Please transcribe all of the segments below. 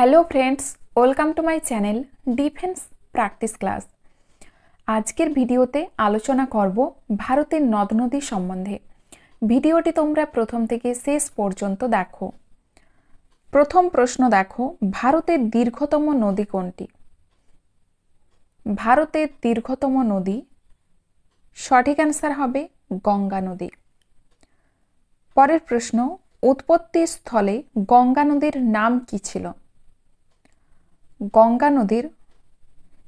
Hello friends, welcome to my channel defence practice class. आजकेर भिडियोते आलोचना करब भारतेर नद नदी सम्बन्धे। भिडियोटी तोमरा प्रथम थेके शेष पर्यन्त देखो। प्रथम प्रश्न देखो, भारतेर दीर्घतम नदी कोनटी? भारतेर दीर्घतम नदी सठिक आंसर हबे गंगा नदी। परेर प्रश्न, उत्पत्ति स्थले गंगा नदीर नाम कि छिलो? गंगा नदीर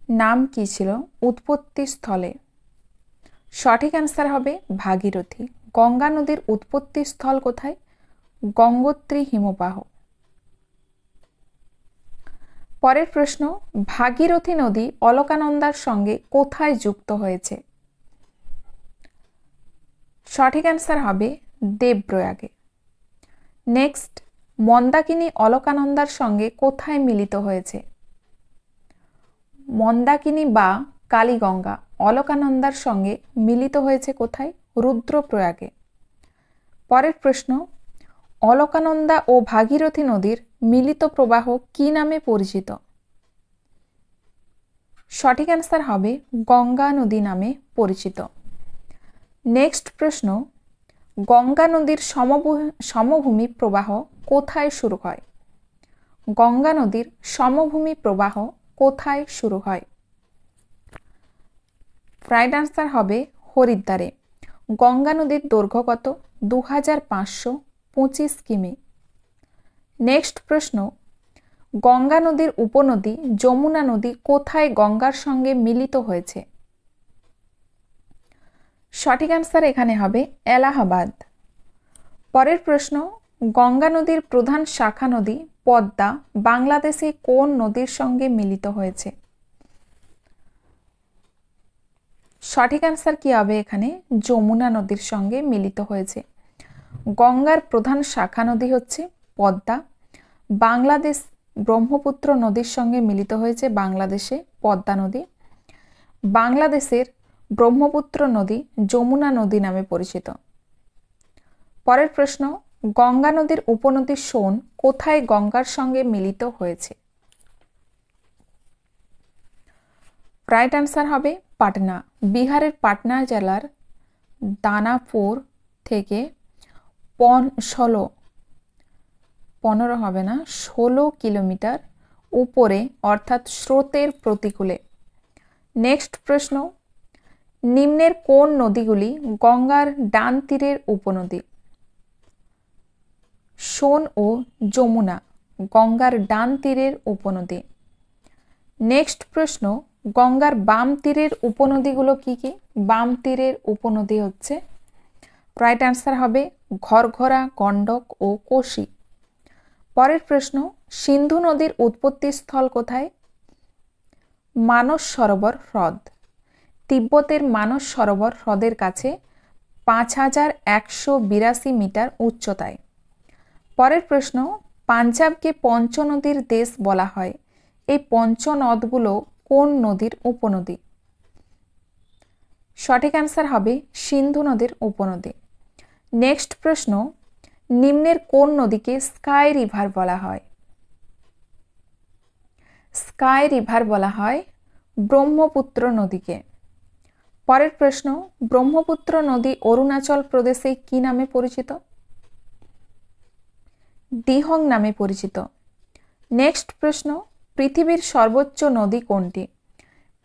नाम कि छिलो उत्पत्ति स्थले? सठिक आंसर हबे भागीरथी। गंगा नदीर उत्पत्ति स्थल कोथाय? गंगोत्री हिमबाह। परेर प्रश्न, भागीरथी नदी अलकानंदार संगे कोथाय जुक्त हयेछे? सठिक आंसर हबे देवप्रयागे। नेक्स्ट, मंदाकिनी अलकानंदार संगे कोथाय मिलित हयेछे? मंदाकिनी बा कालीगंगा अलकानंदार संगे मिलित हयेछे कोथाय? रुद्रप्रयागे। परेर प्रश्न, अलकानंदा ओ भागीरथी नदीर मिलित प्रवाह कि नामे परिचित? सठिक आंसर हबे गंगा नदी नामे परिचित। नेक्स्ट प्रश्न, गंगा नदीर समभूमि प्रवाह कोथाय शुरू हय? गंगा नदीर समभूमि प्रवाह कोथाय शुरू हय? राइट आंसर हबे हरिद्वारे। गंगा नदीर दैर्घ्य कत? 2525 किमी। नेक्स्ट प्रश्न, गंगा नदीर उपनदी যমুনা नदी कोथाय गंगार संगे मिलित हयेछे? सठिक आंसर एखाने हबे एलाहाबाद। परेर प्रश्न, गंगा नदीर प्रधान शाखा नदी पद्मा बांग्लादेशे कोन नदीर संगे मिलित हयेछे? सठिक आंसर कि हबे एखाने? যমুনা नदीर संगे मिलित हयेछे। गंगार प्रधान शाखा नदी हच्छे पद्मा। बांग्लादेश ब्रह्मपुत्र नदीर संगे मिलित हयेछे बांग्लादेशे पद्मा नदी। बांग्लादेशेर ब्रह्मपुत्र नदी যমুনা नदी नामे परिचित। परेर प्रश्न, गंगा नदीर उपनदी सोन कोथाय गंगार संगे मिलित हयेछे? राइट आंसर हबे पाटना। बिहारेर पाटना जेलार दानापुर थेके 16 किलोमीटर ऊपरे अर्थात स्रोतेर प्रतिकूले। नेक्स्ट प्रश्न, निम्नेर कोन नदीगुली गंगार डान तीरेर उपनदी? सोन ओ যমুনা गंगार डान तीरेर उपनदी। नेक्स्ट प्रश्न, गंगार बाम तीरेर उपनदीगुलो की की? बाम तीरेर उपनदी हच्छे राइट आंसर हबे घरघरा, गंडक ओ कोशी। परेर प्रश्न, सिंधु नदीर उत्पत्ति स्थल कोथाय? मानस सरोवर ह्रद। तिब्बतेर मानस सरोवर ह्रदेर काछे 5182 मीटार उच्चताय। परेर प्रश्न, पांजाब के पंच नदीर देश बला हय। এই पंच नदगुलो कोन नदीर उपनदी? सठिक आंसर हबे सिंधु नदीर उपनदी। नेक्स्ट प्रश्न, निम्नेर कोन नदीके स्काई रिभार बला हय? स्काई रिभार बला हय ब्रह्मपुत्र नदीके। परेर प्रश्न, ब्रह्मपुत्र नदी अरुणाचल प्रदेशे कि नामे परिचित? दिहंग नामे परिचित। नेक्स्ट प्रश्न, पृथिवीर सर्वोच्च नदी कोनटी?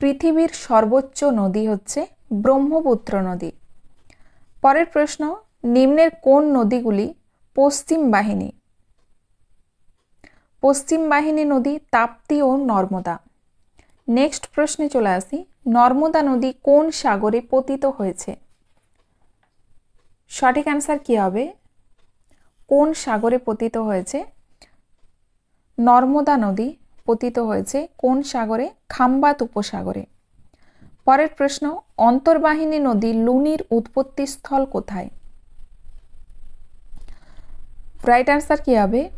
पृथिवीर सर्वोच्च नदी हच्छे ब्रह्मपुत्र नदी। परेर प्रश्न, निम्नेर कोन नदीगुली पश्चिम बाहिनी? पश्चिम बाहिनी नदी ताप्ती और नर्मदा। नेक्स्ट प्रश्ने चले आसि, नर्मदा नदी कोन सागरे पतित हयेछे? सठिक आंसर कि हबे? कोन सागरे पतित हयेछे? नर्मदा नदी पतित हयेछे कोन सागरे? खाम्बात उपसागरे। परेर प्रश्न, अंतर्बाहिनी नदी लुनिर उत्पत्ति स्थल कोथाय? राइट आंसर कि हबे?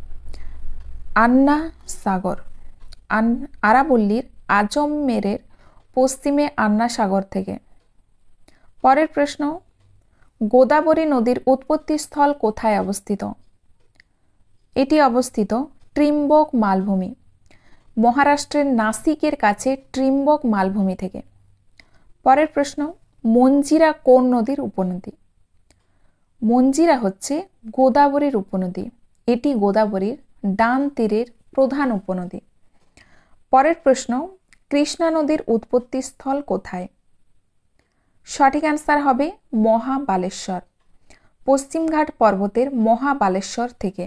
आन्ना सागर। आरावल्लीर आजमेरेर पश्चिमे आन्ना सागर थेके। परेर प्रश्न, गोदावरी नदीर उत्पत्ति स्थल कोथाय अवस्थित? एटी अवस्थित त्रिम्बक मालभूमि। মহারাষ্ট্রের নাসিকের কাছে ট্রিম্বক মালভূমি থেকে। পরের প্রশ্ন, মঞ্জিরা কোন নদীর উপনদী? মঞ্জিরা হচ্ছে গোদাবরীর উপনদী। এটি গোদাবরীর ডান তীরের প্রধান উপনদী। পরের প্রশ্ন, কৃষ্ণা নদীর উৎপত্তি স্থল কোথায়? সঠিক অ্যান্সার হবে মহাবালেশ্বর, পশ্চিমঘাট পর্বতের মহাবালেশ্বর থেকে।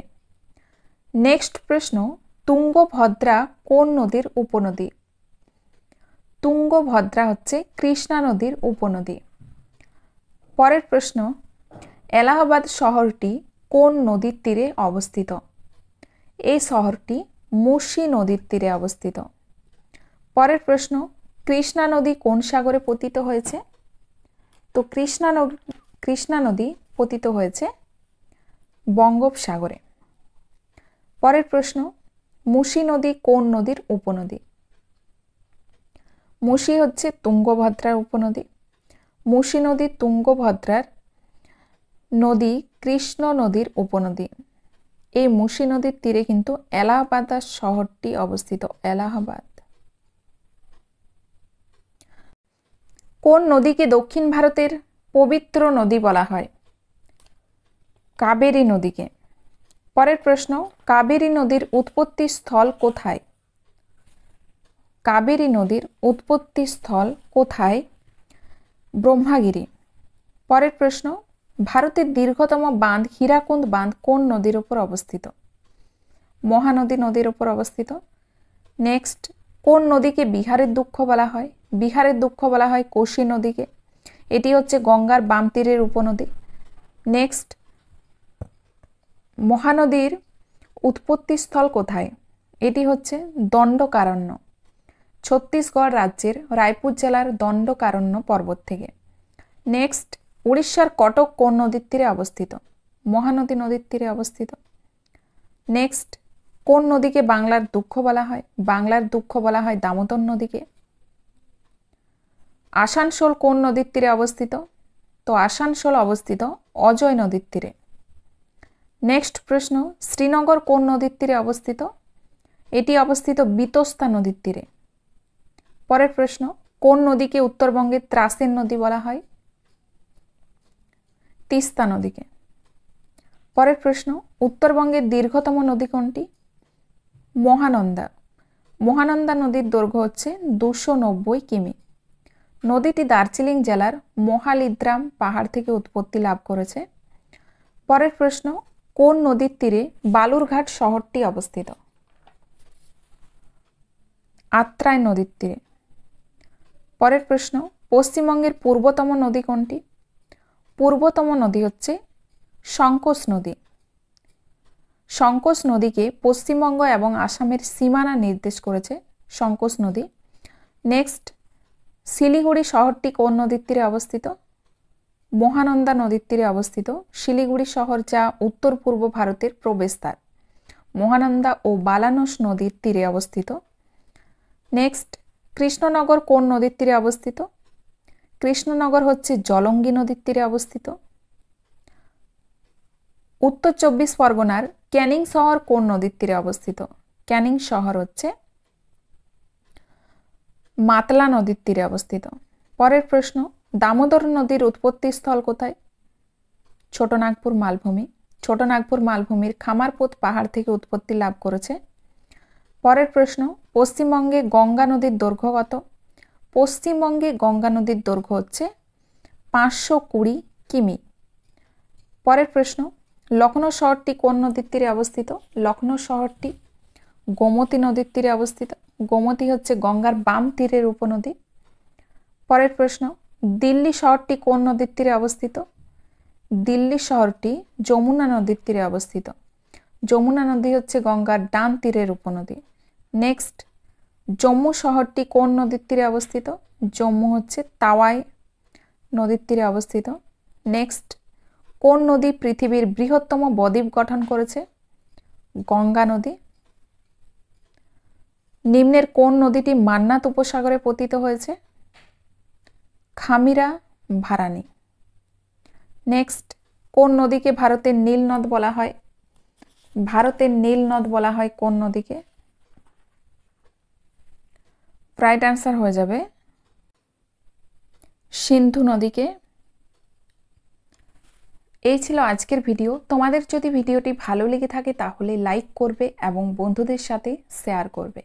নেক্সট প্রশ্ন, তুঙ্গভদ্রা কোন নদীর উপনদী? তুঙ্গভদ্রা হচ্ছে কৃষ্ণা নদীর উপনদী। পরের প্রশ্ন, এলাহাবাদ শহরটি কোন নদীর তীরে অবস্থিত? এই শহরটি মুসি নদীর তীরে অবস্থিত। পরের প্রশ্ন, কৃষ্ণা নদী কোন সাগরে পতিত হয়েছে? তো কৃষ্ণা নদী পতিত হয়েছে বঙ্গোপসাগরে। পরের প্রশ্ন, মুসি নদী কোন নদীর উপনদী? মুসি হচ্ছে তুঙ্গভদ্রার উপনদী। মুসি নদী তুঙ্গভদ্রার নদী কৃষ্ণ নদীর উপনদী। এই মুসি নদীর তীরে কিন্তু এলাহাবাদ শহরটি অবস্থিত। এলাহাবাদ। কোন নদীকে দক্ষিণ ভারতের পবিত্র নদী বলা হয়? কাবেরী নদীকে। পরের প্রশ্ন, কাবেরী নদীর উৎপত্তি স্থল কোথায়? কাবেরী নদীর উৎপত্তি স্থল কোথায়? ব্রহ্মাগিরি। পরের প্রশ্ন, ভারতের দীর্ঘতম বাঁধ হীরাকুন্দ বাঁধ কোন নদীর উপর অবস্থিত? মহানদী নদীর উপর অবস্থিত। নেক্সট, কোন নদীকে বিহারের দুঃখ বলা হয়? বিহারের দুঃখ বলা হয় কোশি নদীকে। এটি হচ্ছে গঙ্গার বাম তীরের উপনদী। নেক্সট, মহানদীর উৎপত্তি স্থল কোথায়? এটি হচ্ছে দণ্ডকারণ্য, ছত্তিশগড় রাজ্যের রায়পুর জেলার দণ্ডকারণ্য পর্বত থেকে। নেক্সট, উড়িষ্যার কটক কোন নদীর তীরে অবস্থিত? মহানদী নদীর তীরে অবস্থিত। নেক্সট, কোন নদীকে বাংলার দুঃখ বলা হয়? বাংলার দুঃখ বলা হয় দামোদর নদীকে। আসানসোল কোন নদীর তীরে অবস্থিত? তো আসানসোল অবস্থিত অজয় নদীর তীরে। নেক্সট প্রশ্ন, শ্রীনগর কোন নদীর তীরে অবস্থিত? এটি অবস্থিত বিতস্তা নদীর তীরে। পরের প্রশ্ন, কোন নদীকে উত্তরবঙ্গের ত্রাসের নদী বলা হয়? তিস্তা নদীকে। পরের প্রশ্ন, উত্তরবঙ্গের দীর্ঘতম নদী কোনটি? মহানন্দা। মহানন্দা নদীর দৈর্ঘ্য হচ্ছে 290 কিমি। নদীটি দার্জিলিং জেলার মহালিদ্রাম পাহাড় থেকে উৎপত্তি লাভ করেছে। পরের প্রশ্ন, কোন নদীর তীরে বালুরঘাট শহরটি অবস্থিত? আত্রাই নদীর তীরে। পরের প্রশ্ন, পশ্চিমবঙ্গের পূর্বতম নদী কোনটি? পূর্বতম নদী হচ্ছে সংকোচ নদী। সংকোচ নদীকে পশ্চিমবঙ্গ এবং আসামের সীমানা নির্দেশ করেছে সংকোচ নদী। নেক্সট, শিলিগুড়ি শহরটি কোন নদীর তীরে অবস্থিত? মহানন্দা নদীর তীরে অবস্থিত শিলিগুড়ি শহর, যা উত্তর পূর্ব ভারতের প্রবেশদ্বার, মহানন্দা ও বালানস নদীর তীরে অবস্থিত। নেক্সট, কৃষ্ণনগর কোন নদীর তীরে অবস্থিত? কৃষ্ণনগর হচ্ছে জলঙ্গি নদীর তীরে অবস্থিত। উত্তর 24 পরগনার ক্যানিং শহর কোন নদীর তীরে অবস্থিত? ক্যানিং শহর হচ্ছে মাতলা নদীর তীরে অবস্থিত। পরের প্রশ্ন, দামোদর নদীর উৎপত্তি স্থল কোথায়? ছোটনাগপুর মালভূমি। ছোটনাগপুর মালভূমির খামারপোত পাহাড় থেকে উৎপত্তি লাভ করেছে। পরের প্রশ্ন, পশ্চিমবঙ্গে গঙ্গা নদীর দৈর্ঘ্য কত? পশ্চিমবঙ্গে গঙ্গা নদীর দৈর্ঘ্য হচ্ছে 520 কিমি। পরের প্রশ্ন, লখনৌ শহরটি কোন নদীর তীরে অবস্থিত? লখনৌ শহরটি গোমতী নদীর তীরে অবস্থিত। গোমতী হচ্ছে গঙ্গার বাম তীরের উপনদী। পরের প্রশ্ন, দিল্লি শহরটি কোন নদীর তীরে অবস্থিত? দিল্লি শহরটি যমুনা নদীর তীরে অবস্থিত। যমুনা নদী হচ্ছে গঙ্গার ডান তীরের উপনদী। নেক্সট, জম্মু শহরটি কোন নদীর তীরে অবস্থিত? জম্মু হচ্ছে তাওয়াই নদীর তীরে অবস্থিত। নেক্সট, কোন নদী পৃথিবীর বৃহত্তম বদ্বীপ গঠন করেছে? গঙ্গা নদী। নিম্নের কোন নদীটি মান্নাত উপসাগরে পতিত হয়েছে? খামিরা ভারানি। নেক্সট, কোন নদীকে ভারতের নীল নদ বলা হয়? ভারতের নীল নদ বলা হয় কোন নদীকে? রাইট অ্যান্সার হয়ে যাবে সিন্ধু নদীকে। এই ছিল আজকের ভিডিও। তোমাদের যদি ভিডিওটি ভালো লেগে থাকে তাহলে লাইক করবে এবং বন্ধুদের সাথে শেয়ার করবে।